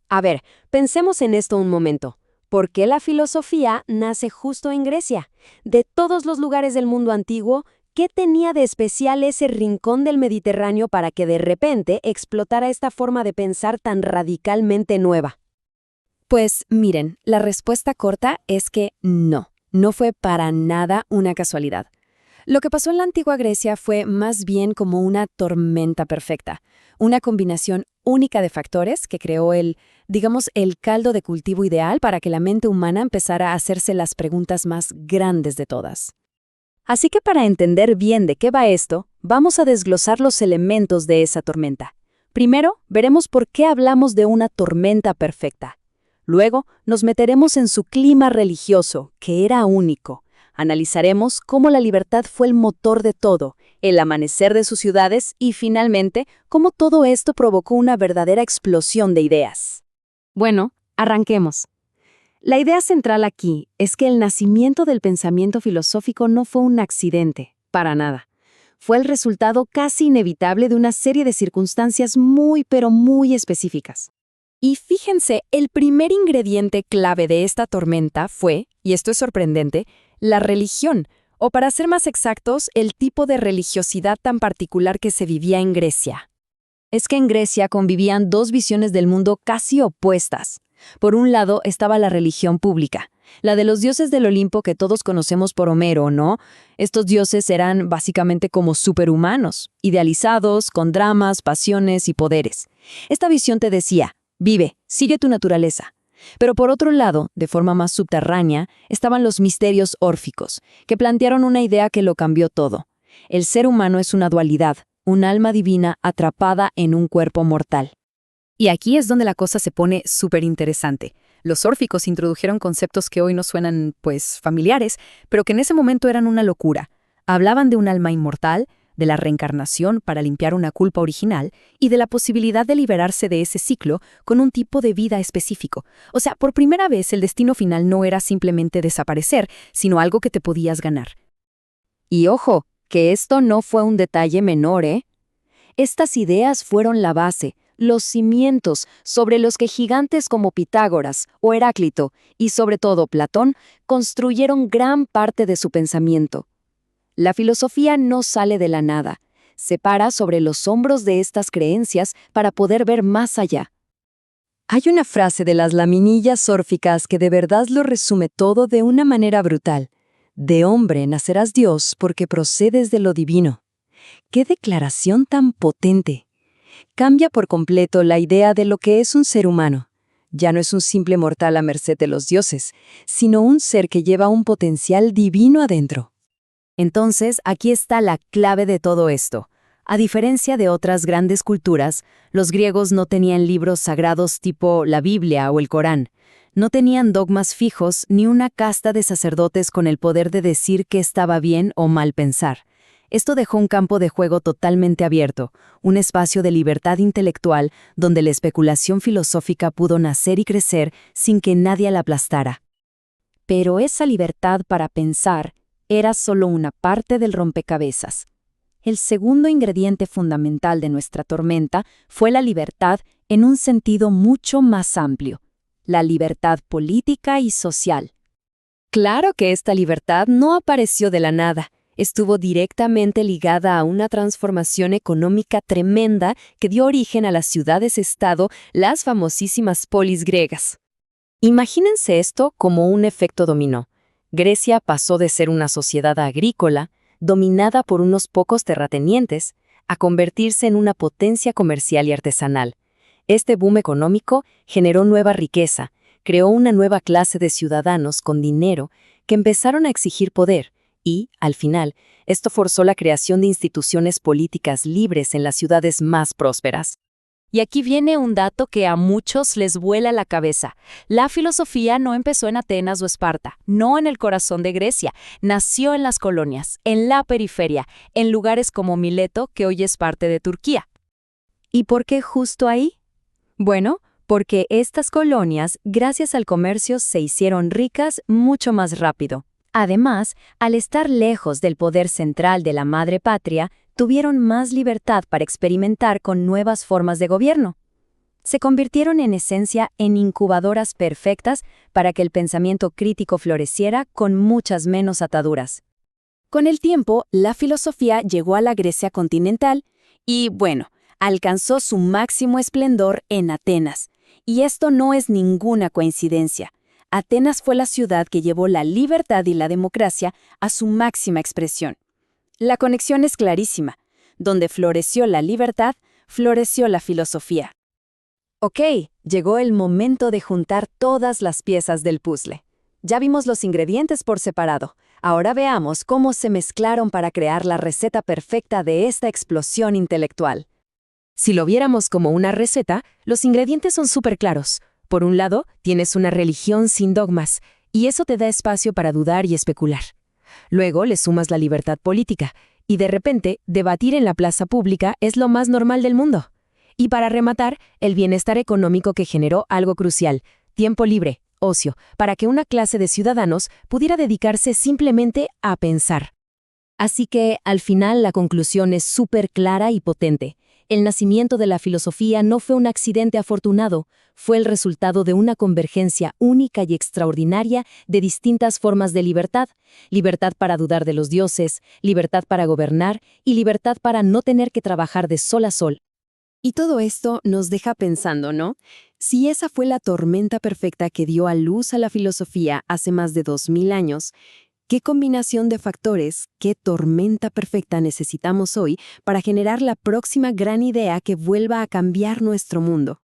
A ver, pensemos en esto un momento. ¿Por qué la filosofía nace justo en Grecia? De todos los lugares del mundo antiguo, ¿qué tenía de especial ese rincón del Mediterráneo para que de repente explotara esta forma de pensar tan radicalmente nueva? Pues miren, la respuesta corta es que no fue para nada una casualidad. Lo que pasó en la antigua Grecia fue más bien como una tormenta perfecta, una combinación única de factores que creó digamos, el caldo de cultivo ideal para que la mente humana empezara a hacerse las preguntas más grandes de todas. Así que para entender bien de qué va esto, vamos a desglosar los elementos de esa tormenta. Primero, veremos por qué hablamos de una tormenta perfecta. Luego, nos meteremos en su clima religioso, que era único. Analizaremos cómo la libertad fue el motor de todo, el amanecer de sus ciudades y, finalmente, cómo todo esto provocó una verdadera explosión de ideas. Bueno, arranquemos. La idea central aquí es que el nacimiento del pensamiento filosófico no fue un accidente, para nada. Fue el resultado casi inevitable de una serie de circunstancias pero muy específicas. Y fíjense, el primer ingrediente clave de esta tormenta fue, y esto es sorprendente, la religión, o para ser más exactos, el tipo de religiosidad tan particular que se vivía en Grecia. Es que en Grecia convivían dos visiones del mundo casi opuestas. Por un lado estaba la religión pública, la de los dioses del Olimpo que todos conocemos por Homero, ¿no? Estos dioses eran básicamente como superhumanos, idealizados, con dramas, pasiones y poderes. Esta visión te decía, vive, sigue tu naturaleza. Pero por otro lado, de forma más subterránea, estaban los misterios órficos, que plantearon una idea que lo cambió todo. El ser humano es una dualidad, un alma divina atrapada en un cuerpo mortal. Y aquí es donde la cosa se pone súper interesante. Los órficos introdujeron conceptos que hoy nos suenan, familiares, pero que en ese momento eran una locura. Hablaban de un alma inmortal, de la reencarnación para limpiar una culpa original y de la posibilidad de liberarse de ese ciclo con un tipo de vida específico. O sea, por primera vez el destino final no era simplemente desaparecer, sino algo que te podías ganar. Y ojo, que esto no fue un detalle menor, ¿eh? Estas ideas fueron la base, los cimientos sobre los que gigantes como Pitágoras o Heráclito, y sobre todo Platón, construyeron gran parte de su pensamiento. La filosofía no sale de la nada, se para sobre los hombros de estas creencias para poder ver más allá. Hay una frase de las laminillas órficas que de verdad lo resume todo de una manera brutal. De hombre nacerás Dios porque procedes de lo divino. ¡Qué declaración tan potente! Cambia por completo la idea de lo que es un ser humano. Ya no es un simple mortal a merced de los dioses, sino un ser que lleva un potencial divino adentro. Entonces, aquí está la clave de todo esto. A diferencia de otras grandes culturas, los griegos no tenían libros sagrados tipo la Biblia o el Corán. No tenían dogmas fijos ni una casta de sacerdotes con el poder de decir qué estaba bien o mal pensar. Esto dejó un campo de juego totalmente abierto, un espacio de libertad intelectual donde la especulación filosófica pudo nacer y crecer sin que nadie la aplastara. Pero esa libertad para pensar era solo una parte del rompecabezas. El segundo ingrediente fundamental de nuestra tormenta fue la libertad en un sentido mucho más amplio, la libertad política y social. Claro que esta libertad no apareció de la nada, estuvo directamente ligada a una transformación económica tremenda que dio origen a las ciudades-estado, las famosísimas polis griegas. Imagínense esto como un efecto dominó. Grecia pasó de ser una sociedad agrícola, dominada por unos pocos terratenientes, a convertirse en una potencia comercial y artesanal. Este boom económico generó nueva riqueza, creó una nueva clase de ciudadanos con dinero que empezaron a exigir poder y, al final, esto forzó la creación de instituciones políticas libres en las ciudades más prósperas. Y aquí viene un dato que a muchos les vuela la cabeza. La filosofía no empezó en Atenas o Esparta, no en el corazón de Grecia. Nació en las colonias, en la periferia, en lugares como Mileto, que hoy es parte de Turquía. ¿Y por qué justo ahí? Bueno, porque estas colonias, gracias al comercio, se hicieron ricas mucho más rápido. Además, al estar lejos del poder central de la madre patria, tuvieron más libertad para experimentar con nuevas formas de gobierno. Se convirtieron en esencia en incubadoras perfectas para que el pensamiento crítico floreciera con muchas menos ataduras. Con el tiempo, la filosofía llegó a la Grecia continental y, bueno, alcanzó su máximo esplendor en Atenas. Y esto no es ninguna coincidencia. Atenas fue la ciudad que llevó la libertad y la democracia a su máxima expresión. La conexión es clarísima. Donde floreció la libertad, floreció la filosofía. Ok, llegó el momento de juntar todas las piezas del puzzle. Ya vimos los ingredientes por separado. Ahora veamos cómo se mezclaron para crear la receta perfecta de esta explosión intelectual. Si lo viéramos como una receta, los ingredientes son súper claros. Por un lado, tienes una religión sin dogmas, y eso te da espacio para dudar y especular. Luego le sumas la libertad política, y de repente, debatir en la plaza pública es lo más normal del mundo. Y para rematar, el bienestar económico que generó algo crucial, tiempo libre, ocio, para que una clase de ciudadanos pudiera dedicarse simplemente a pensar. Así que, al final, la conclusión es súper clara y potente. El nacimiento de la filosofía no fue un accidente afortunado, fue el resultado de una convergencia única y extraordinaria de distintas formas de libertad. Libertad para dudar de los dioses, libertad para gobernar y libertad para no tener que trabajar de sol a sol. Y todo esto nos deja pensando, ¿no? Si esa fue la tormenta perfecta que dio a luz a la filosofía hace más de 2000 años, ¿qué combinación de factores, qué tormenta perfecta necesitamos hoy para generar la próxima gran idea que vuelva a cambiar nuestro mundo?